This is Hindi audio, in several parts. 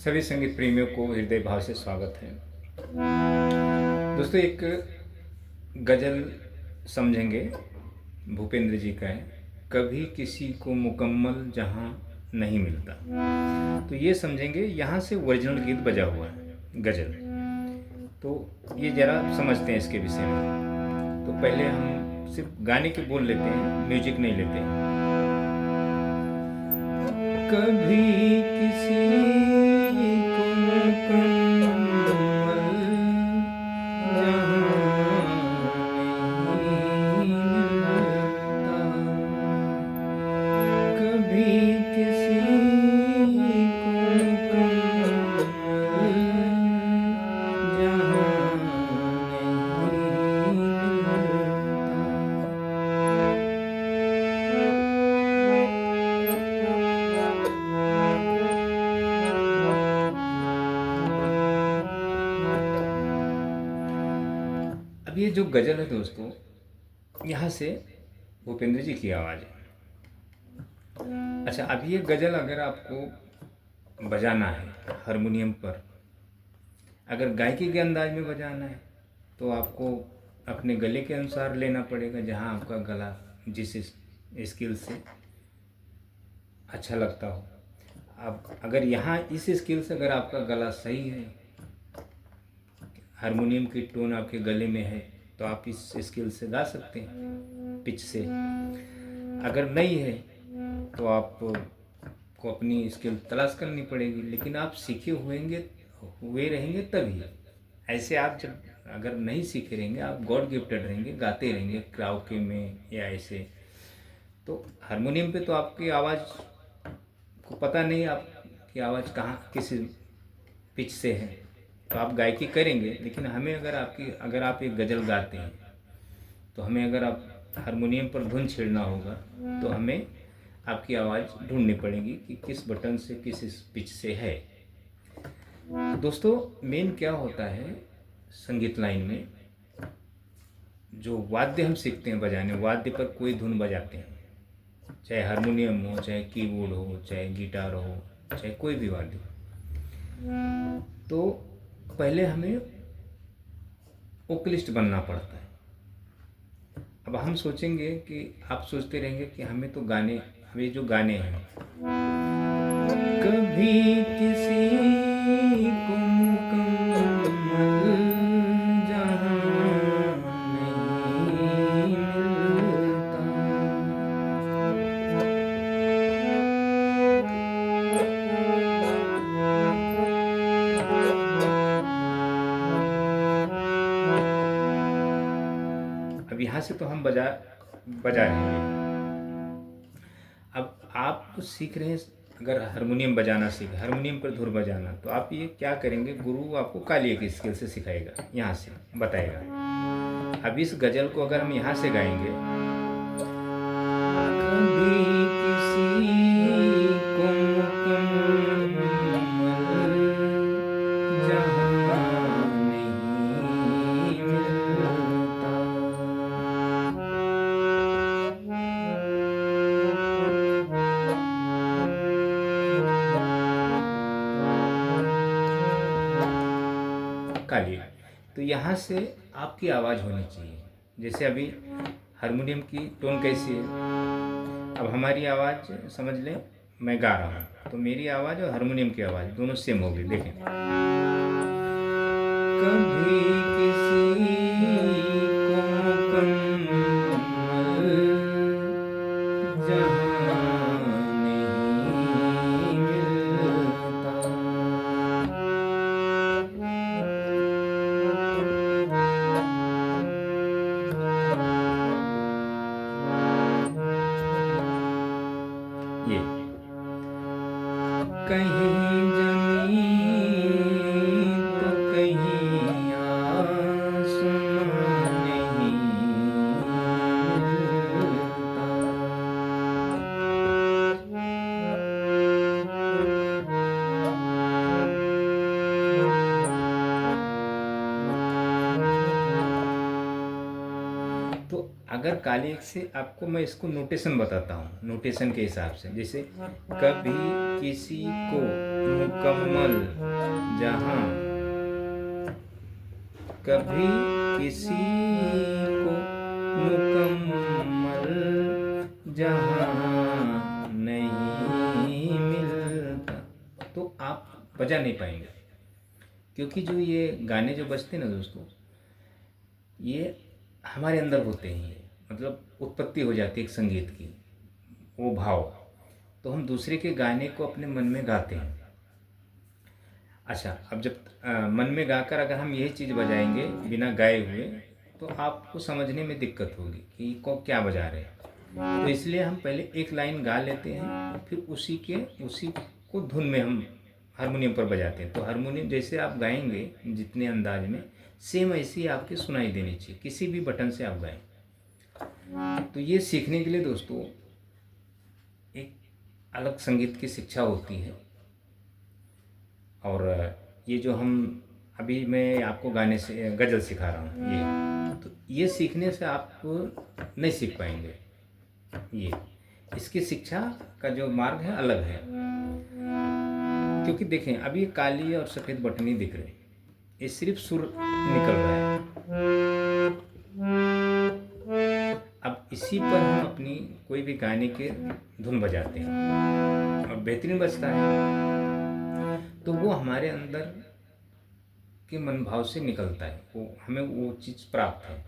सभी संगीत प्रेमियों को हृदय भाव से स्वागत है। दोस्तों, एक गज़ल समझेंगे, भूपेंद्र जी का है। कभी किसी को मुकम्मल जहाँ नहीं मिलता। तो ये समझेंगे, यहाँ से ओरिजिनल गीत बजा हुआ है, गज़ल। तो ये ज़रा समझते हैं इसके विषय में। तो पहले हम सिर्फ गाने के बोल लेते हैं, म्यूजिक नहीं लेते हैं। कभी किसी को मुकम्मल जहाँ नहीं मिलता, कभी किसी को मुकम्मल जहाँ नहीं मिलता। अब ये जो गज़ल है दोस्तों, यहाँ से भूपेंद्र जी की आवाज़ है। अच्छा, अब ये गज़ल अगर आपको बजाना है हारमोनियम पर, अगर गायकी के अंदाज में बजाना है तो आपको अपने गले के अनुसार लेना पड़ेगा, जहाँ आपका गला जिस स्किल से अच्छा लगता हो। अब अगर यहाँ इस स्किल से अगर आपका गला सही है, हारमोनियम की टोन आपके गले में है, तो आप इस स्किल से गा सकते हैं, पिच से। अगर नहीं है तो आप को अपनी स्किल तलाश करनी पड़ेगी, लेकिन आप सीखे हुए रहेंगे तभी। ऐसे आप जब अगर नहीं सीखे रहेंगे, आप गॉड गिफ्टेड रहेंगे, गाते रहेंगे कराओके में या ऐसे, तो हारमोनियम पे तो आपकी आवाज़ को पता नहीं आपकी आवाज़ कहाँ किस पिच से है, तो आप गायकी करेंगे। लेकिन हमें अगर आप एक गज़ल गाते हैं, तो हमें अगर आप हारमोनियम पर धुन छेड़ना होगा, तो हमें आपकी आवाज़ ढूंढनी पड़ेगी कि किस बटन से किस पिच से है। तो दोस्तों, मेन क्या होता है संगीत लाइन में, जो वाद्य हम सीखते हैं बजाने, वाद्य पर कोई धुन बजाते हैं, चाहे हारमोनियम हो, चाहे कीबोर्ड हो, चाहे गिटार हो, चाहे कोई भी वाद्य हो, तो पहले हमें वोकलिस्ट बनना पड़ता है। अब हम सोचेंगे कि आप सोचते रहेंगे कि हमें जो गाने हैं, कभी किसी को मुकम्मल जहाँ नहीं मिलता, अब यहाँ से तो हम बजा रहे हैं। अब आप सीख रहे हैं, अगर हारमोनियम पर धुन बजाना, तो आप ये क्या करेंगे, गुरु आपको कालिये की स्केल से सिखाएगा, यहाँ से बताएगा। अब इस गज़ल को अगर हम यहाँ से गाएंगे, कभी किसी को मुकम्मल जहाँ नहीं मिलता, कालिये। तो यहाँ से आपकी आवाज़ होनी चाहिए। जैसे अभी हारमोनियम की टोन कैसी है, अब हमारी आवाज़ समझ लें, मैं गा रहा हूँ तो मेरी आवाज़ और हारमोनियम की आवाज़ दोनों सेम होगी। देखें, कभी किसी को मुकम्मल जहाँ नहीं मिलता, ये कहीं ज़मीन तो कहीं आसमां नहीं मिलता। तो अगर काली एक से आपको मैं इसको नोटेशन बताता हूँ, नोटेशन के हिसाब से, जैसे कभी किसी को मुकम्मल जहाँ कभी किसी को मुकम्मल जहाँ नहीं मिलता। तो आप बजा नहीं पाएंगे, क्योंकि जो ये गाने जो बजते हैं ना दोस्तों, ये हमारे अंदर होते हैं, मतलब उत्पत्ति हो जाती है एक संगीत की, वो भाव। तो हम दूसरे के गाने को अपने मन में गाते हैं। अच्छा, अब जब मन में गाकर अगर हम यही चीज़ बजाएंगे बिना गाए हुए, तो आपको समझने में दिक्कत होगी कि को क्या बजा रहे हैं। तो इसलिए हम पहले एक लाइन गा लेते हैं, फिर उसी को धुन में हम हारमोनियम पर बजाते हैं। तो हारमोनियम जैसे आप गाएंगे जितने अंदाज में, सेम ऐसी ही आपकी सुनाई देनी चाहिए, किसी भी बटन से आप गाएं। तो ये सीखने के लिए दोस्तों एक अलग संगीत की शिक्षा होती है। और ये जो हम अभी मैं आपको गाने से गज़ल सिखा रहा हूँ, ये सीखने से आप नहीं सीख पाएंगे। ये इसकी शिक्षा का जो मार्ग है अलग है। क्योंकि देखें, अभी ये काली और सफ़ेद बटनी दिख रहे हैं, ये सिर्फ सुर निकल रहा है। अब इसी पर हम अपनी कोई भी गाने के धुन बजाते हैं और बेहतरीन बजता है, तो वो हमारे अंदर के मन भाव से निकलता है, वो हमें वो चीज़ प्राप्त है।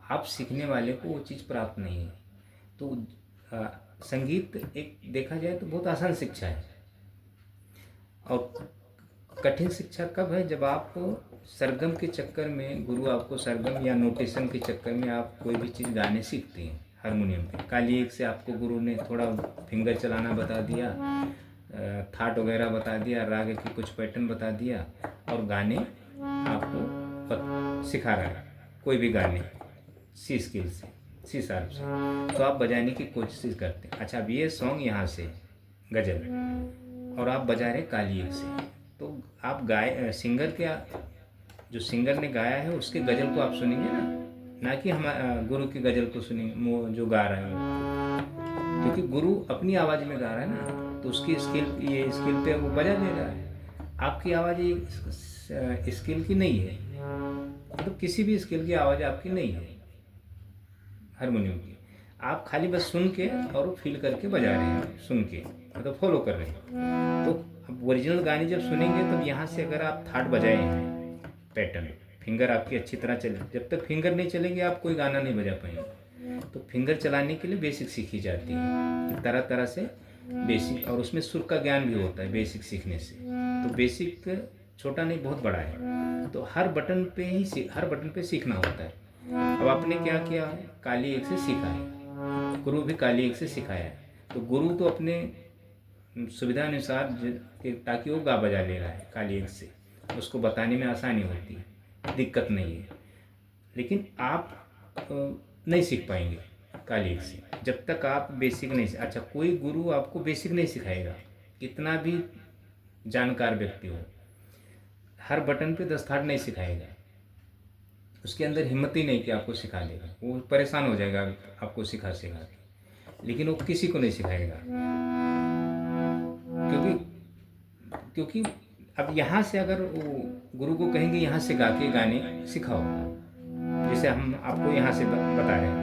आप सीखने वाले को वो चीज़ प्राप्त नहीं है। तो संगीत एक देखा जाए तो बहुत आसान शिक्षा है। और कठिन शिक्षा कब है? जब आप सरगम के चक्कर में, गुरु आपको सरगम या नोटेशन के चक्कर में आप कोई भी चीज़ गाने सीखते हैं हारमोनियम पे। काली एक से आपको गुरु ने थोड़ा फिंगर चलाना बता दिया, थाट वगैरह बता दिया, राग की कुछ पैटर्न बता दिया, और गाने आपको सिखा रहा है, कोई भी गाने सी स्केल से, सी शार्प से, तो आप बजाने की कोशिश करते हैं। अच्छा, अब ये सॉन्ग यहाँ से गज़ल और आप बजा रहे काली एक से, तो आप सिंगर के, जो सिंगर ने गाया है उसके गज़ल को आप सुनेंगे ना कि हम गुरु की गज़ल को सुनेंगे जो गा रहे हैं। क्योंकि गुरु अपनी आवाज़ में गा रहा है ना, तो उसकी ये स्केल पे वो बजा दे रहा है। आपकी आवाज़ ये स्केल की नहीं है, मतलब किसी भी स्केल की आवाज़ आपकी नहीं है हारमोनियम की। आप खाली बस सुन के और फील करके बजा रहे हैं, सुन के मतलब फॉलो कर रहे हैं। तो अब ओरिजिनल गाने जब सुनेंगे, तब यहाँ से अगर आप थाट बजाए हैं, पैटर्न, फिंगर आपकी अच्छी तरह चले, जब तक फिंगर नहीं चलेंगे आप कोई गाना नहीं बजा पाएंगे। तो फिंगर चलाने के लिए बेसिक सीखी जाती है कि तरह तरह से बेसिक, और उसमें सुर का ज्ञान भी होता है बेसिक सीखने से। तो बेसिक छोटा नहीं, बहुत बड़ा है। तो हर बटन पे सीखना होता है। अब आपने क्या किया है, काली एक से सीखा है, गुरु भी काली एक से सिखाया है। तो गुरु तो अपने सुविधा अनुसार ताकि वो गा बजा ले रहा है काली एक से, उसको बताने में आसानी होती है, दिक्कत नहीं है। लेकिन आप नहीं सीख पाएंगे काली एक से जब तक आप बेसिक नहीं। अच्छा, कोई गुरु आपको बेसिक नहीं सिखाएगा, कितना भी जानकार व्यक्ति हो, हर बटन पे 10 थाट नहीं सिखाएगा। उसके अंदर हिम्मत ही नहीं कि आपको सिखा देगा, वो परेशान हो जाएगा आपको सिखा के। लेकिन वो किसी को नहीं सिखाएगा, क्योंकि अब यहाँ से अगर वो गुरु को कहेंगे यहाँ से गा के गाने सिखाओ, जैसे हम आपको यहाँ से बता रहे हैं,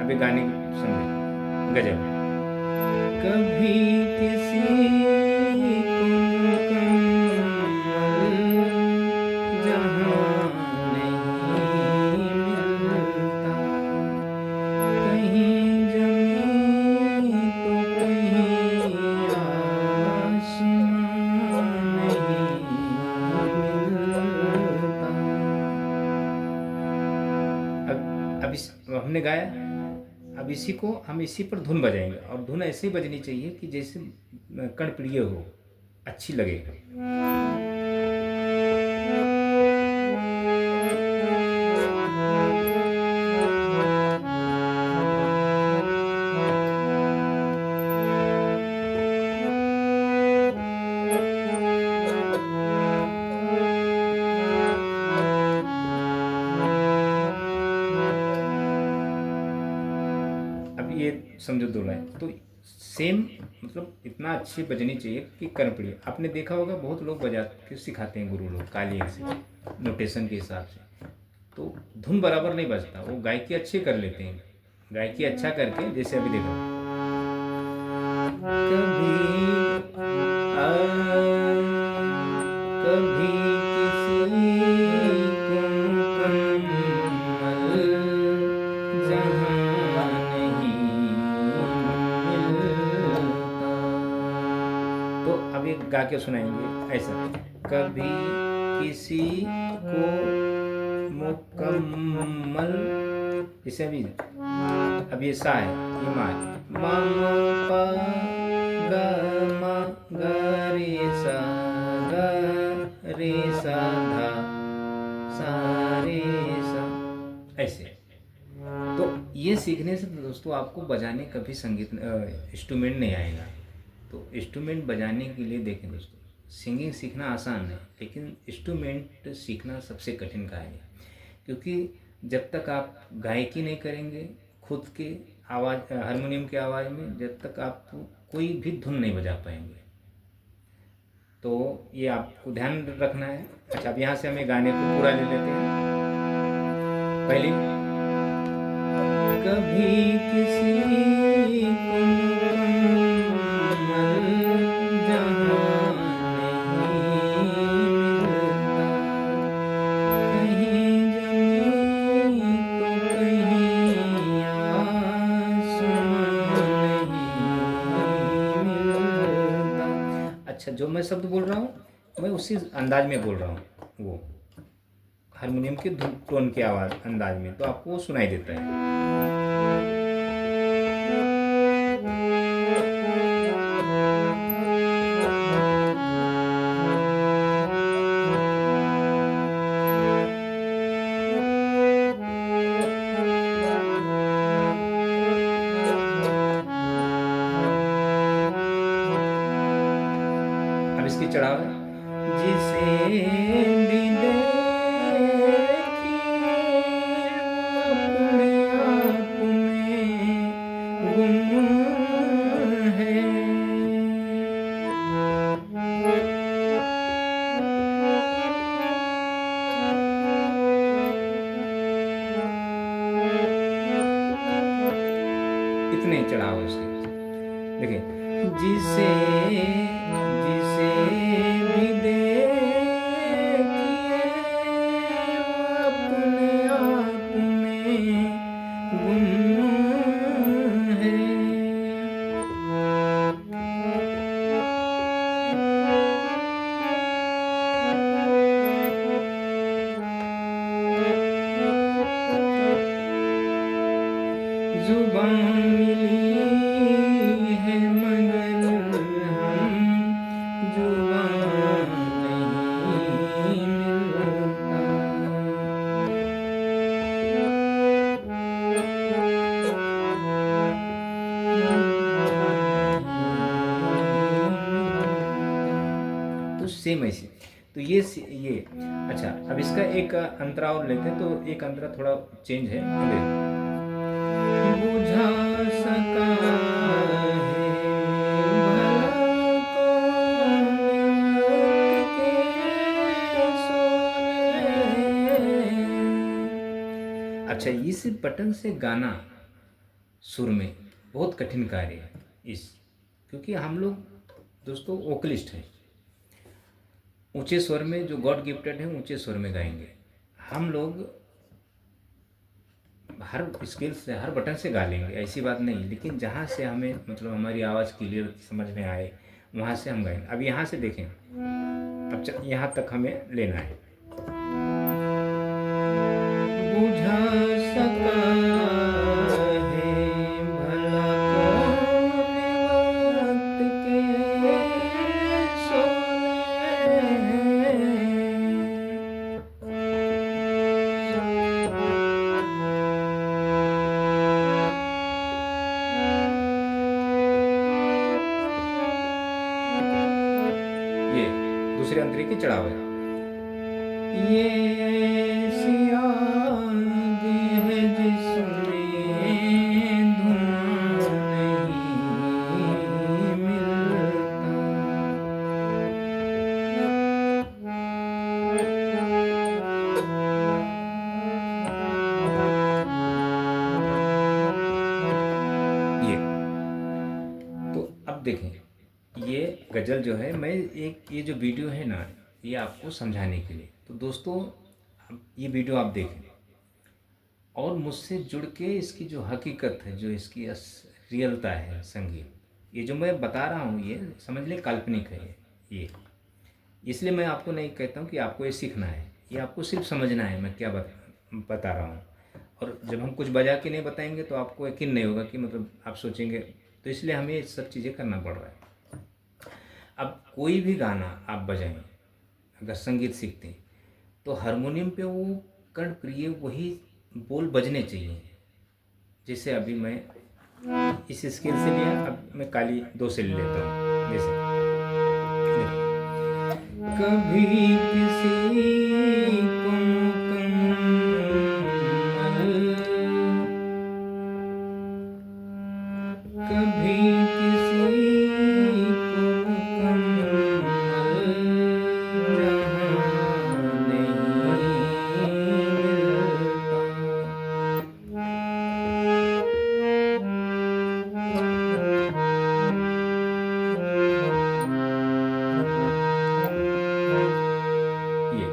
अभी गाने सुनिए गजल। कभी किसी को मुकम्मल जहाँ नहीं मिलता, कहीं जमीन तो कहीं आसमां नहीं मिलता। अब हमने गाया, अब इसी को हम इसी पर धुन बजाएंगे, और धुन ऐसे ही बजनी चाहिए कि जैसे कर्णप्रिय हो, अच्छी लगे। अब ये समझो दो लाइन, तो सेम मतलब इतना अच्छी बजनी चाहिए कि कर पड़े। आपने देखा होगा बहुत लोग बजा के सिखाते हैं, गुरु लोग काली से नोटेशन के हिसाब से, तो धुन बराबर नहीं बजता। वो गायकी अच्छी कर लेते हैं, गायकी अच्छा करके, जैसे अभी देखो कभी कभी किसी को मुकम्मल जहां नहीं मिलता। तो अब ये गा के सुनाएंगे ऐसा, कभी किसी को मुकम्मल, जैसे अभी अब ये सा है, ये मा है, मा मा पा गा मा गा रे सा धा सा रे सा, ऐसे। तो ये सीखने से दोस्तों आपको बजाने कभी संगीत इंस्ट्रूमेंट नहीं आएगा। तो इंस्ट्रूमेंट बजाने के लिए देखें दोस्तों, सिंगिंग सीखना आसान है, लेकिन इंस्ट्रूमेंट सीखना सबसे कठिन कार्य है। क्योंकि जब तक आप गायकी नहीं करेंगे खुद के आवाज़, हारमोनियम की आवाज़ में, जब तक आप कोई भी धुन नहीं बजा पाएंगे। तो ये आपको ध्यान रखना है। अच्छा, अब यहाँ से हमें गाने को पूरा ले लेते हैं। पहले कभी किसी को मुकम्मल जहां नहीं मिलता, कहीं जमीन तो कहीं आसमान नहीं मिलता। अच्छा, जो मैं शब्द बोल रहा हूँ मैं उसी अंदाज में बोल रहा हूँ, वो हारमोनियम के टोन की आवाज़ अंदाज में, तो आपको वो सुनाई देता है। अब इसकी चढ़ाव है, जिसे भी इतने चढ़ाव है उसके। देखिए, जिसे जिसे भी देखिए अपने आप में गुम है। जुबान मिली है मगर हम जुबान नहीं मिलता। तो सेम ऐसे, तो ये अच्छा, अब इसका एक अंतरा और लेते हैं, तो एक अंतरा थोड़ा चेंज है। बुझा सका है भला कौन वक्त के सोए। अच्छा, इस बटन से गाना सुर में बहुत कठिन कार्य है क्योंकि हम लोग दोस्तों वोकलिस्ट हैं, ऊंचे स्वर में, जो गॉड गिफ्टेड है ऊंचे स्वर में गाएंगे। हम लोग हर स्केल से, हर बटन से गा लेंगे, ऐसी बात नहीं, लेकिन जहाँ से हमें मतलब हमारी आवाज़ क्लियर समझ में आए वहाँ से हम गाएंगे। अब यहाँ से देखें, अब यहाँ तक हमें लेना है। बुझा सका है भला कौन वक्त के सोए। ये दूसरे अंतरे की चढ़ाव है। ये ऐसी आग है जिसमें धुआं नहीं गज़ल जो है, मैं एक ये जो वीडियो है ना, ये आपको समझाने के लिए। तो दोस्तों ये वीडियो आप देखें और मुझसे जुड़ के इसकी जो हकीकत है, जो इसकी रियलता है संगीत, ये जो मैं बता रहा हूँ ये समझ लें काल्पनिक है ये। इसलिए मैं आपको नहीं कहता हूँ कि आपको ये सीखना है, ये आपको सिर्फ समझना है मैं क्या बता रहा हूँ। और जब हम कुछ बजा के नहीं बताएंगे तो आपको यकीन नहीं होगा कि मतलब आप सोचेंगे, तो इसलिए हमें ये सब चीज़ें करना पड़ रहा है। अब कोई भी गाना आप बजाएं, अगर संगीत सीखते हैं तो हारमोनियम पे वो कर्णप्रिय वही बोल बजने चाहिए। जैसे अभी मैं इस स्केल से लिया, अब मैं काली 2 से ले लेता हूँ। जैसे कभी किसी को मुकम्मल, कभी किसी को मुकम्मल जहाँ नहीं मिलता। ये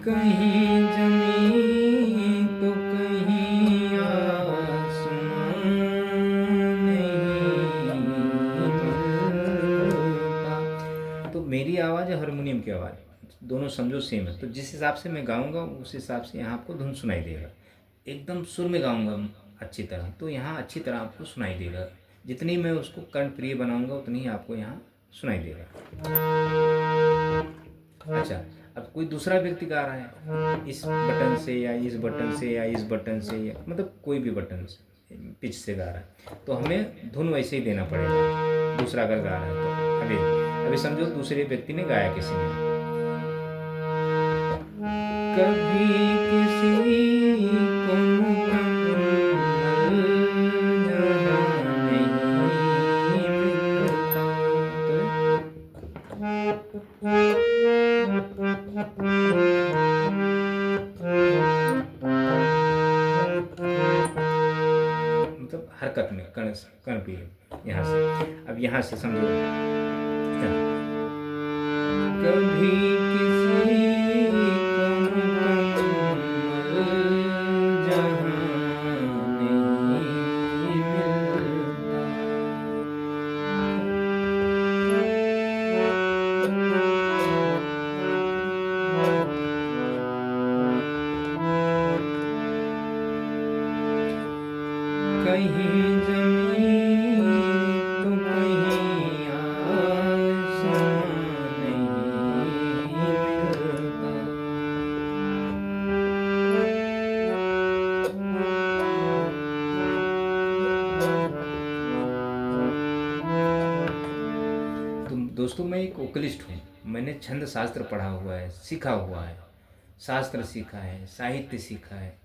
कहीं जमीन तो कहीं आसमान नहीं मिलता। तो मेरी आवाज़ है हारमोनियम की आवाज़, दोनों समझो सेम है। तो जिस हिसाब से मैं गाऊंगा उस हिसाब से यहाँ आपको धुन सुनाई देगा। एकदम सुर में गाऊंगा अच्छी तरह, तो यहाँ अच्छी तरह आपको सुनाई देगा। जितनी मैं उसको कर्णप्रिय बनाऊंगा उतनी ही आपको यहाँ सुनाई देगा। अच्छा, अब कोई दूसरा व्यक्ति गा रहा है इस बटन से या इस बटन से या इस बटन से, या मतलब कोई भी बटन से पिच से गा रहा है, तो हमें धुन वैसे ही देना पड़ेगा। दूसरा अगर गा रहा है तो अभी समझो दूसरे व्यक्ति ने गाया किसी ने, कभी किसी को मुकम्मल जहाँ नहीं मिलता। मतलब हरकत में कण भी यहाँ से। अब यहाँ से समझो, कभी किसी को मुकम्मल जहाँ नहीं मिलता। कहीं जमीन तो कहीं आसमान नहीं मिलता। तो दोस्तों मैं एक वोकलिस्ट हूँ, मैंने छंद शास्त्र पढ़ा हुआ है, सीखा हुआ है, शास्त्र सीखा है, साहित्य सीखा है।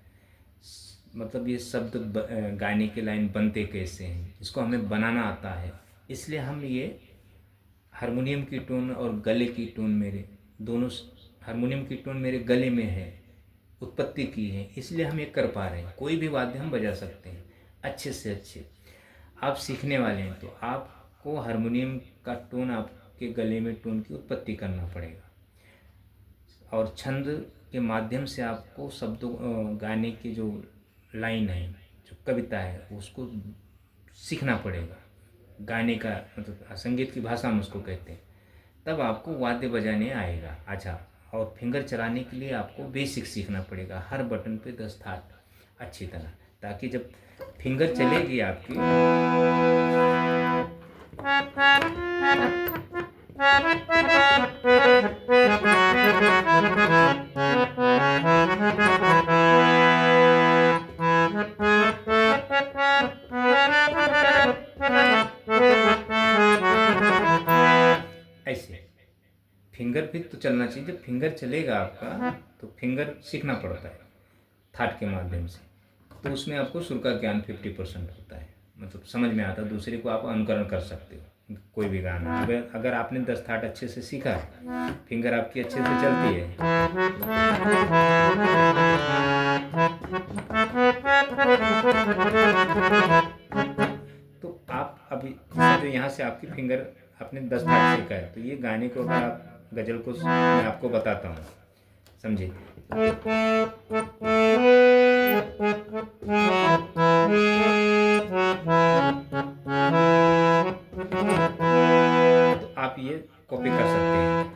मतलब ये शब्द गाने के लाइन बनते कैसे हैं, इसको हमें बनाना आता है। इसलिए हम ये हारमोनियम की टोन और गले की टोन मेरे दोनों, हारमोनियम की टोन मेरे गले में है, उत्पत्ति की है, इसलिए हम ये कर पा रहे हैं। कोई भी वाद्य हम बजा सकते हैं अच्छे से अच्छे। आप सीखने वाले हैं तो आपको हारमोनियम का टोन आपके गले में टोन की उत्पत्ति करना पड़ेगा, और छंद के माध्यम से आपको शब्दों गाने की जो लाइन है, जो कविता है, उसको सीखना पड़ेगा। गाने का मतलब संगीत की भाषा में उसको कहते हैं, तब आपको वाद्य बजाने आएगा। अच्छा, और फिंगर चलाने के लिए आपको बेसिक सीखना पड़ेगा, हर बटन पे 10 थाट अच्छी तरह, ताकि जब फिंगर चलेगी आपकी ऐसे फिंगर भी तो चलना चाहिए। जब फिंगर चलेगा आपका तो फिंगर सीखना पड़ता है थाट के माध्यम से, तो उसमें आपको सुर का ज्ञान 50% होता है, मतलब समझ में आता है। दूसरे को आप अनुकरण कर सकते हो, कोई भी गाना। अगर आपने 10 थाट अच्छे से सीखा है, फिंगर आपकी अच्छे से चलती है, तो आप अभी जो यहाँ से आपकी फिंगर आपने 10 ठाट सीखा है, तो ये गाने को अगर आप गज़ल को मैं आपको बताता हूँ, समझिए। तो आप ये कॉपी कर सकते हैं।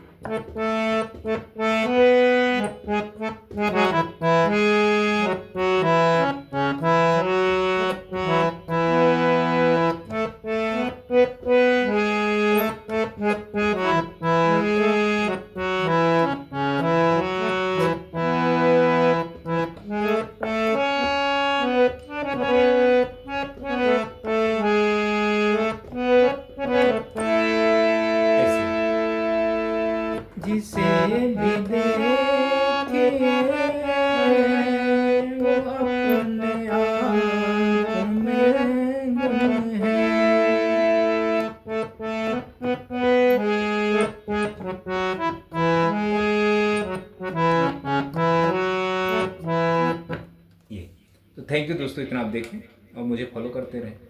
जिसे भी देखे वो अपने आप में गुम है। ये तो थैंक यू दोस्तों, इतना आप देखें और मुझे फॉलो करते रहें।